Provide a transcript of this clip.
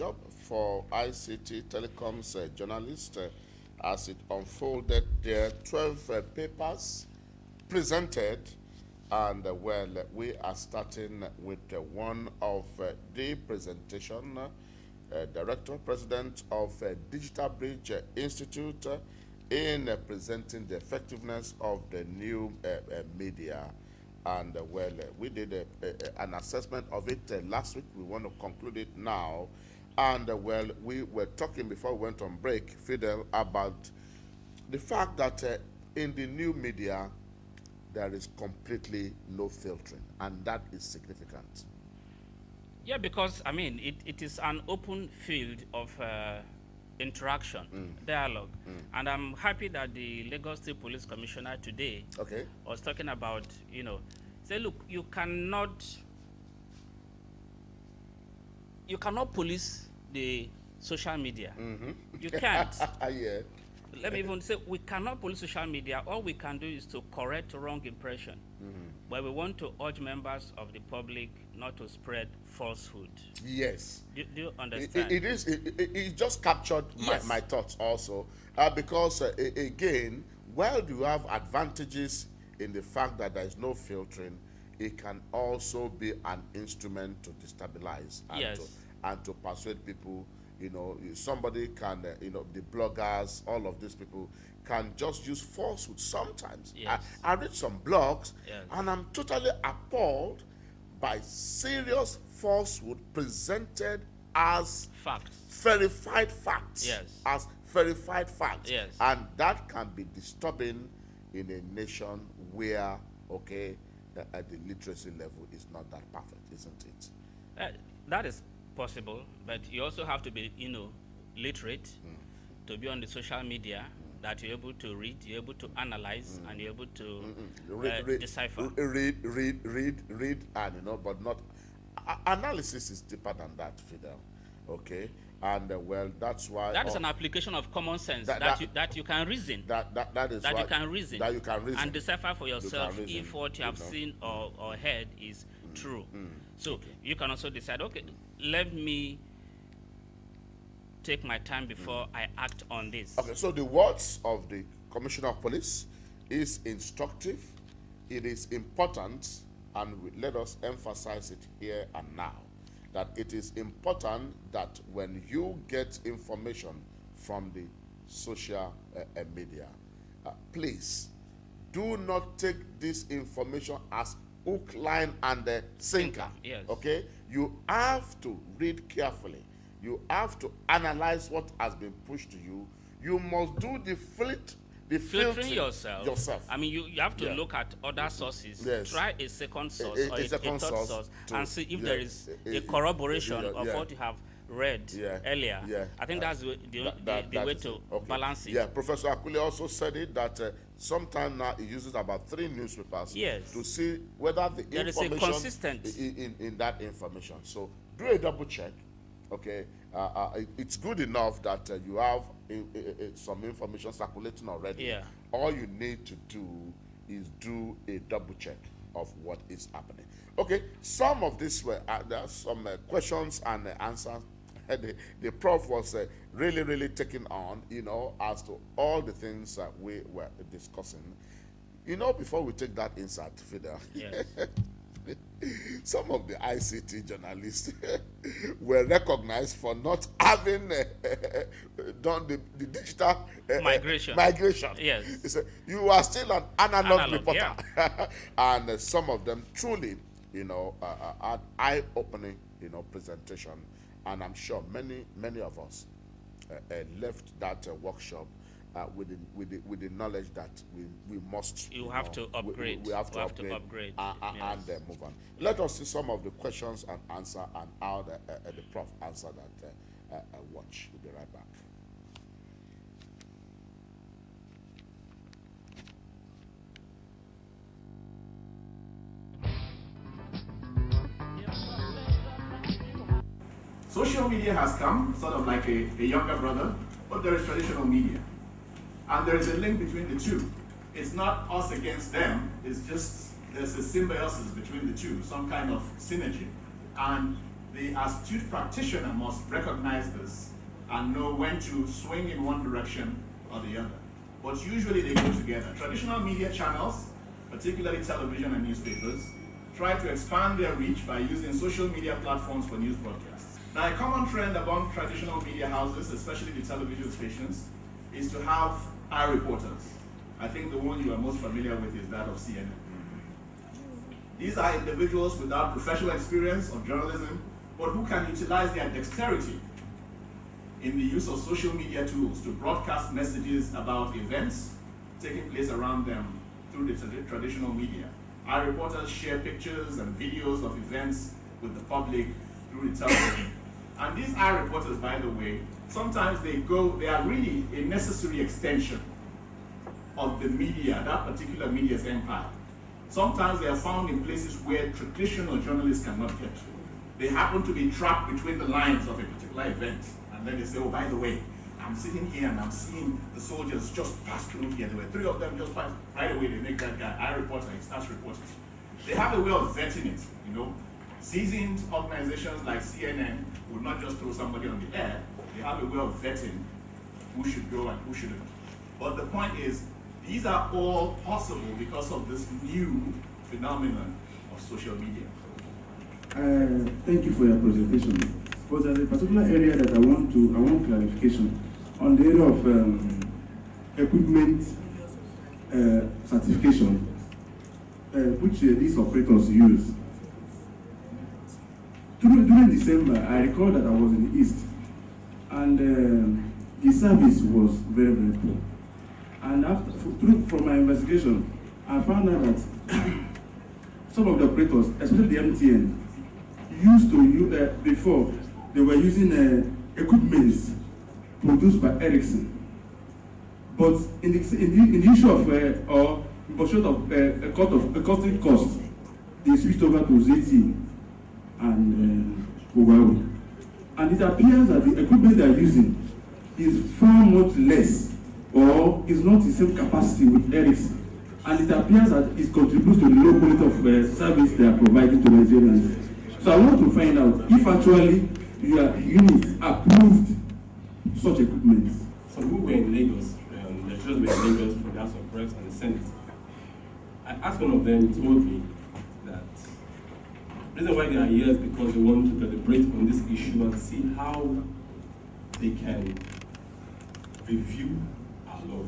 workshop for ICT telecoms journalists as it unfolded. There are 12 papers presented, and well, we are starting with one of the presentation. Director, President of Digital Bridge Institute, in presenting the effectiveness of the new media. And well, we did an assessment of it last week. We want to conclude it now. And well, we were talking before we went on break, Fidel, about the fact that in the new media, there is completely no filtering, and that is significant. Yeah, because, I mean, it is an open field of interaction, dialogue. And I'm happy that the Lagos State Police Commissioner today was talking about, say, look, you cannot police the social media. You can't. Yeah. Let me even say, we cannot police social media. All we can do is to correct wrong impression. But we want to urge members of the public not to spread falsehood. Yes. Do you understand? It just captured my thoughts also. Because, again, while you have advantages in the fact that there is no filtering, it can also be an instrument to destabilize and to persuade people. Somebody can, the bloggers, all of these people can just use falsehood sometimes. Yes. I read some blogs, and I'm totally appalled by serious falsehood presented as facts. Verified facts. Yes. As verified facts. Yes. And that can be disturbing in a nation where, at the literacy level is not that perfect, isn't it? That is possible, but you also have to be, literate to be on the social media, that you're able to read, you're able to analyze, and you're able to decipher. Read, and but not analysis is deeper than that, Fidel. Okay, and well, that's why that is an application of common sense that you can reason. You can reason and decipher for yourself if what you have seen or heard is true. So you can also decide, okay, let me take my time before I act on this. Okay, so the words of the Commissioner of Police is instructive, it is important, and let us emphasize it here and now, that it is important that when you get information from the social media, please do not take this information as hook, line, and sinker. Yes. Okay? You have to read carefully. You have to analyze what has been pushed to you. You must do the filtering yourself. I mean, you have to look at other sources. Yes. Try a second source or a third source and see if there is a corroboration of what you have read earlier. I think that's the way to balance it. Yeah, Professor Akule also said it that sometime now he uses about 3 newspapers to see whether there is a consistency in that information. So do a double check. Okay, it's good enough that you have some information circulating already. Yeah. All you need to do is do a double check of what is happening. Okay, some of this were there are some questions and answers. The prof was really taking on, as to all the things that we were discussing. Before we take that insert, Fidel. Yes. Some of the ICT journalists were recognized for not having done the digital migration. Yes. You are still an analog reporter. Yeah. And some of them truly, had eye-opening, presentation. And I'm sure many of us left that workshop with the knowledge that we must. You have to upgrade. We have to upgrade. And move on. Let us see some of the questions and answer and how the prof answered that. Watch. We'll be right back. Social media has come sort of like a younger brother, but there is traditional media. And there is a link between the two. It's not us against them, it's just there's a symbiosis between the two, some kind of synergy. And The astute practitioner must recognize this and know when to swing in one direction or the other. But usually they go together. Traditional media channels, particularly television and newspapers, try to expand their reach by using social media platforms for news broadcasts. Now, a common trend among traditional media houses, especially the television stations, is to have eye reporters. I think the one you are most familiar with is that of CNN. These are individuals without professional experience of journalism, but who can utilize their dexterity in the use of social media tools to broadcast messages about events taking place around them through the traditional media. Our reporters share pictures and videos of events with the public through the television. And these eye reporters, by the way, sometimes they are really a necessary extension of the media, that particular media's empire. Sometimes they are found in places where traditional journalists cannot get to. They happen to be trapped between the lines of a particular event. And then they say, oh, by the way, I'm sitting here and I'm seeing the soldiers just pass through here. There were 3 of them just passed. Right away, they make that guy eye reporter, he starts reporting. They have a way of vetting it, you know. Seasoned organizations like CNN would not just throw somebody on the air. They have a way of vetting who should go and who shouldn't. But the point is, these are all possible because of this new phenomenon of social media. Thank you for your presentation. But there's a particular area that I want clarification on the area of equipment certification, which these operators use. During December, I recall that I was in the East, and the service was very, very poor. And from my investigation, I found out that some of the operators, especially the MTN, used to use, before, they were using equipment produced by Ericsson. But in the issue of or pursuit of costing cost, they switched over to ZTE and Huawei. And it appears that the equipment they are using is far much less, or is not the same capacity with Ericsson. And it appears that it contributes to the low quality of service they are providing to Nigerians. So I want to find out if actually your units approved such equipment. So we were in Lagos, the lecturers were in Lagos for the House of Reps and the Senate. I asked one of them, he told me that the reason why they are here is because they want to deliberate on this issue and see how they can review our laws.